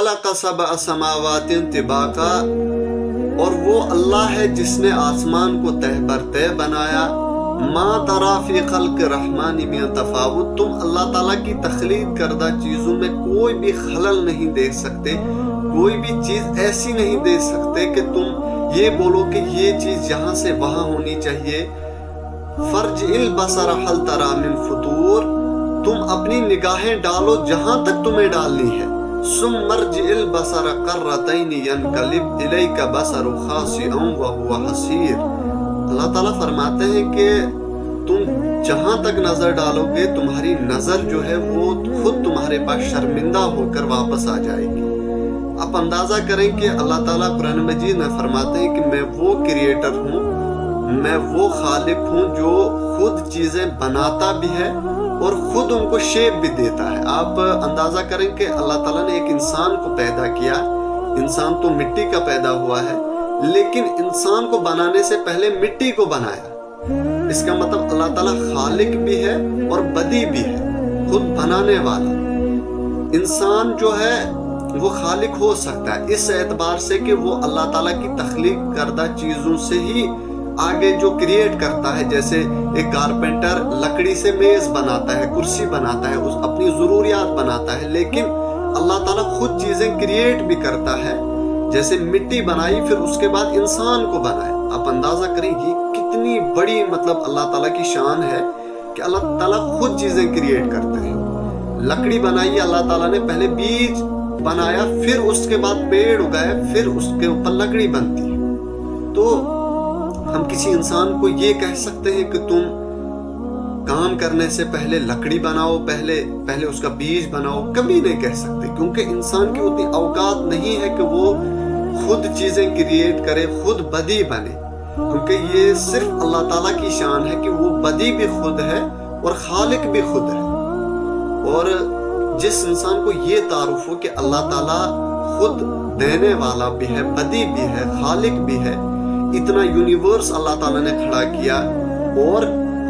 خلق سبع سماوات طباقا، اور وہ اللہ ہے جس نے آسمان کو تہ بر تہ بنایا. ما ترى فی خلق الرحمن من تفاوت، تم اللہ تعالیٰ کی تخلیق کردہ چیزوں میں کوئی بھی خلل نہیں دیکھ سکتے، کوئی بھی چیز ایسی نہیں دیکھ سکتے کہ تم یہ بولو کہ یہ چیز یہاں سے وہاں ہونی چاہیے. فرجع البصر هل ترى من فطور، تم اپنی نگاہیں ڈالو جہاں تک تمہیں ڈالنی ہے. ثم ارجع البصر کرتین ينقلب الیک بصر خاسئا وهو حسیر. اللہ تعالیٰ فرماتے ہیں کہ تم جہاں تک نظر ڈالو گے تمہاری نظر جو ہے وہ خود تمہارے پاس شرمندہ ہو کر واپس آ جائے گی. آپ اندازہ کریں کہ اللہ تعالیٰ قرآن مجید میں فرماتے ہیں کہ میں وہ کریٹر ہوں، میں وہ خالق ہوں جو خود چیزیں بناتا بھی ہے اور خود ان کو شیپ بھی دیتا ہے. آپ اندازہ کریں کہ اللہ تعالیٰ نے ایک انسان کو پیدا کیا. انسان تو مٹی کا پیدا ہوا ہے، لیکن انسان کو بنانے سے پہلے مٹی کو بنایا. اس کا مطلب اللہ تعالیٰ خالق بھی ہے اور بدی بھی ہے، خود بنانے والا. انسان جو ہے وہ خالق ہو سکتا ہے اس اعتبار سے کہ وہ اللہ تعالیٰ کی تخلیق کردہ چیزوں سے ہی آگے جو کریٹ کرتا ہے. جیسے ایک کارپینٹر لکڑی سے میز بناتا ہے، کرسی بناتا ہے، اس اپنی ضروریات بناتا ہے، لیکن اللہ تعالیٰ خود چیزیں کریٹ بھی کرتا ہے. جیسے مٹی بنائی پھر اس کے بعد انسان کو بنایا. آپ اندازہ کریں یہ کتنی بڑی اللہ تعالیٰ کی شان ہے کہ اللہ تعالیٰ خود چیزیں کریٹ کرتے ہیں. لکڑی بنائی اللہ تعالیٰ نے، پہلے بیج بنایا، پھر اس کے بعد پیڑ اگایا، پھر اس کے اوپر لکڑی بنتی ہے. تو ہم کسی انسان کو یہ کہہ سکتے ہیں کہ تم کام کرنے سے پہلے لکڑی بناؤ، پہلے اس کا بیج بناؤ؟ کبھی نہیں کہہ سکتے، کیونکہ انسان کی اتنی اوقات نہیں ہے کہ وہ خود چیزیں کریٹ کرے، خود بدی بنے. کیونکہ یہ صرف اللہ تعالیٰ کی شان ہے کہ وہ بدی بھی خود ہے اور خالق بھی خود ہے. اور جس انسان کو یہ تعارف ہو کہ اللہ تعالیٰ خود دینے والا بھی ہے، بدی بھی ہے، خالق بھی ہے، اتنا یونیورس اللہ تعالیٰ نے کھڑا کیا اور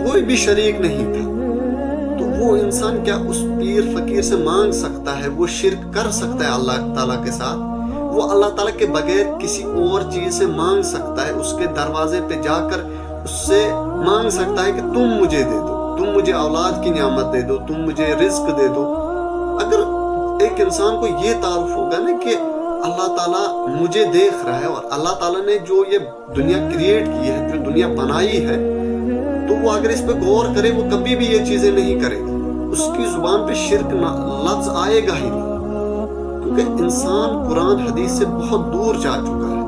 کوئی بھی شریک نہیں تھا، تو وہ انسان کیا اس پیر فقیر سے مانگ سکتا ہے؟ وہ شرک کر سکتا ہے اللہ تعالیٰ کے ساتھ؟ وہ اللہ تعالیٰ کے بغیر کسی اور چیز سے مانگ سکتا ہے؟ اس کے دروازے پہ جا کر اس سے مانگ سکتا ہے کہ تم مجھے دے دو، تم مجھے اولاد کی نعمت دے دو، تم مجھے رزق دے دو؟ اگر ایک انسان کو یہ تعارف ہوگا نا کہ اللہ تعالیٰ مجھے دیکھ رہا ہے اور اللہ تعالیٰ نے جو یہ دنیا کریٹ کی ہے، جو دنیا بنائی ہے، تو وہ اگر اس پہ غور کرے وہ کبھی بھی یہ چیزیں نہیں کرے گا. اس کی زبان پہ شرک لفظ آئے گا ہی نہیں، کیونکہ انسان قرآن حدیث سے بہت دور جا چکا ہے.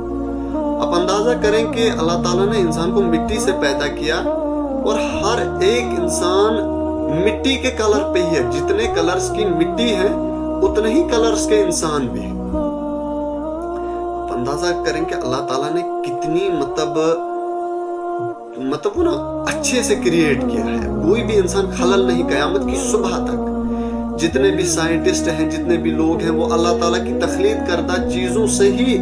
آپ اندازہ کریں کہ اللہ تعالیٰ نے انسان کو مٹی سے پیدا کیا اور ہر ایک انسان مٹی کے کلر پہ ہی ہے. جتنے کلرز کی مٹی ہے اتنے ہی کلرز کے انسان بھی ہیں. اندازہ کریں کہ اللہ تعالیٰ نے کتنی نا اچھے سے کریٹ کیا ہے. کوئی بھی انسان خلل نہیں. قیامت کی صبح تک جتنے بھی سائنٹسٹ ہیں، جتنے بھی لوگ ہیں، وہ اللہ تعالیٰ کی تخلیق کردہ چیزوں سے ہی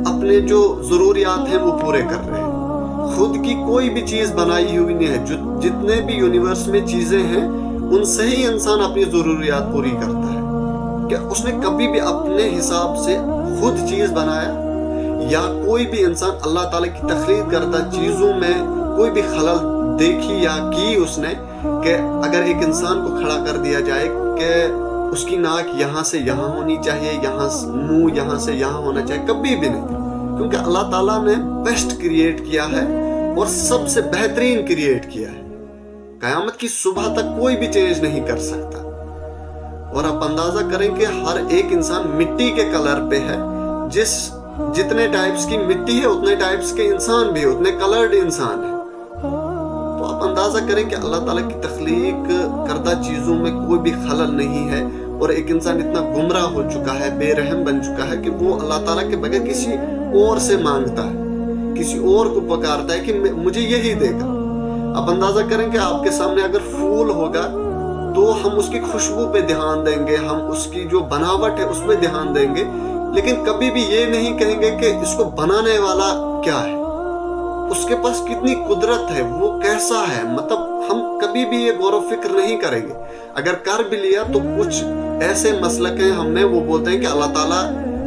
اپنے جو ضروریات ہیں وہ پورے کر رہے ہیں. خود کی کوئی بھی چیز بنائی ہوئی نہیں ہے. جتنے بھی یونیورس میں چیزیں ہیں ان سے ہی انسان اپنی ضروریات پوری کرتا ہے. کیا اس نے کبھی بھی اپنے حساب سے خود چیز بنایا؟ یا کوئی بھی انسان اللہ تعالیٰ کی تخلیق کردہ چیزوں میں کوئی بھی خلل دیکھی یا کی اس نے؟ کہ اگر ایک انسان کو کھڑا کر دیا جائے کہ اس کی ناک یہاں سے یہاں ہونی چاہیے، منہ یہاں سے یہاں ہونا چاہیے، کبھی بھی نہیں. کیونکہ اللہ تعالیٰ نے بیسٹ کریٹ کیا ہے اور سب سے بہترین کریٹ کیا ہے. قیامت کی صبح تک کوئی بھی چینج نہیں کر سکتا. اور آپ اندازہ کریں کہ ہر ایک انسان مٹی کے کلر پہ ہے. جتنے ٹائپس کی مٹی ہے اتنے ٹائپس کے انسان بھی، اتنے کلرڈ انسان ہیں. تو آپ اندازہ کریں کہ اللہ تعالیٰ کی تخلیق کردہ چیزوں میں کوئی بھی خلل نہیں ہے. اور ایک انسان اتنا گمراہ ہو چکا ہے، بے رحم بن چکا ہے کہ وہ اللہ تعالیٰ کے بغیر کسی اور سے مانگتا ہے، کسی اور کو پکارتا ہے کہ مجھے یہی دے گا. آپ اندازہ کریں کہ آپ کے سامنے اگر پھول ہوگا تو ہم اس کی خوشبو پہ دھیان دیں گے، ہم اس کی جو بناوٹ ہے اس پہ دھیان دیں گے، لیکن کبھی بھی یہ نہیں کہیں گے کہ اس کو بنانے والا کیا ہے، اس کے پاس کتنی قدرت ہے، وہ کیسا ہے. ہم کبھی بھی یہ غور و فکر نہیں کریں گے. اگر کر بھی لیا تو کچھ ایسے مسلک ہیں ہم میں وہ بولتے ہیں کہ اللہ تعالیٰ